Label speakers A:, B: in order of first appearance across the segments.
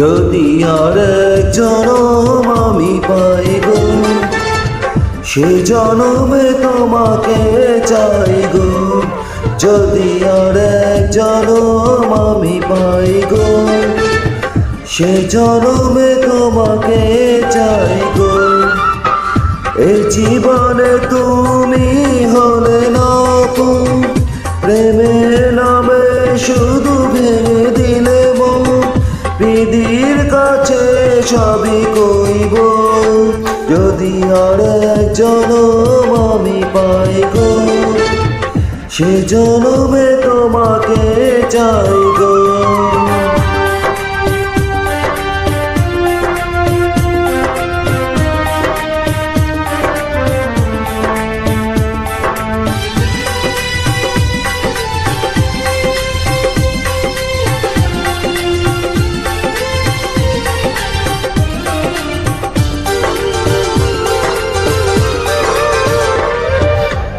A: যদি আর এক জনম আমি পাই গো, সে জনমে তোমাকে চাই গো। যদি আর এক জনম আমি পাই গো, সে জনমে তোমাকে চাই গো। এই জীবনে তুমি হলে না প্রেমের নামে শুধু ভেঙে দিলে মন। বিধির কাছে সবই কইব, যদি আর এক জনম আমি পাই গো, সে জনমে তোমাকে চাই গো।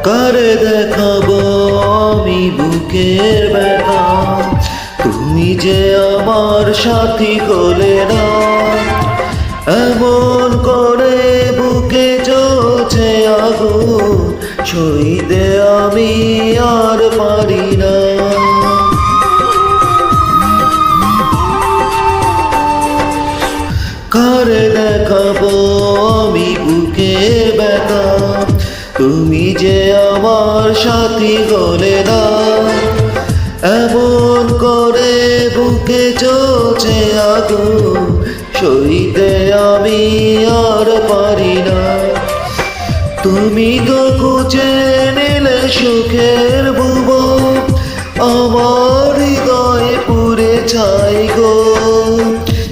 A: কারে দেখাবো আমি বুকের ব্যথা, তুমি যে আমার সাথী হলে না। এমন করে বুকে জ্বলছে আগুন, সইতে আমি আর পারি না। কারে দেখাবো আমি বুকের ব্যথা, তুমি যে আমার সাথী হলে না। এমন করে বুকে জ্বলছে আগুন, সইতে আমি আর পারি না। তুমি তো খুঁজে নিলে সুখের ভুবন, আমার হৃদয়ে পুড়ে ছাই গো।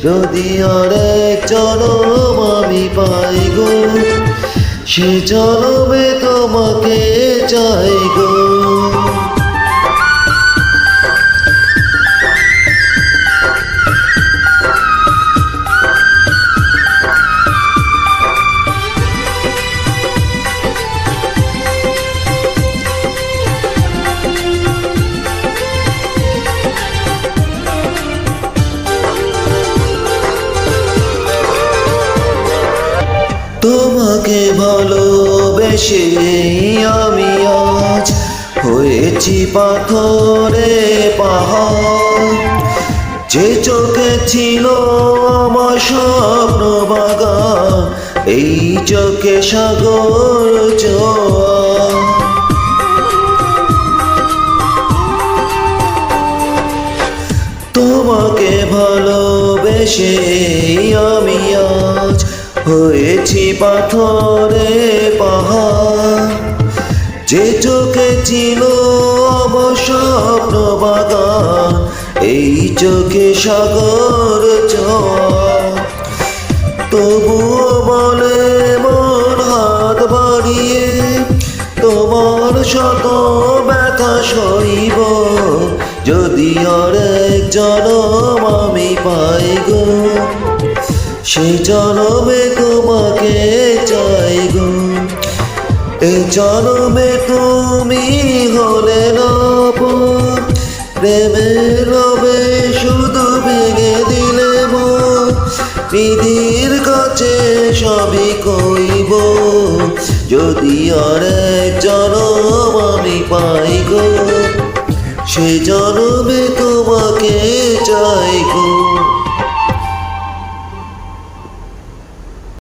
A: যদি আর এক জনম আমি পাই গো, সে জনমে তোমাকে চাই গো। তোমাকে ভালোবেসে আমি আজ হয়েছি পাথরে পাহাড়। যে চোখে ছিল আমার স্বপ্ন বাগান, এই চোখে সাগর জোয়ার। তোমাকে ভালোবেসে আমি আজ হয়েছি পাথরে পাহাড়। যে চোখে ছিল আমার স্বপ্ন বাগান, এই চোখে সাগর জোয়ার। তবুও বলে মন হাত বাড়িয়ে, তোমার শত ব্যথা সইব, যদি আর এক জনম আমি পাই গো, সে জনমে তোমাকে চাই গো। এ জনমে তুমি হলে না প্রেমের লোভে শুধু ভেঙে দিলে মন। বিধির কাছে সবই কইব, যদি আর এক জনম আমি পাই গো, সে জনমে তোমাকে চাই গো।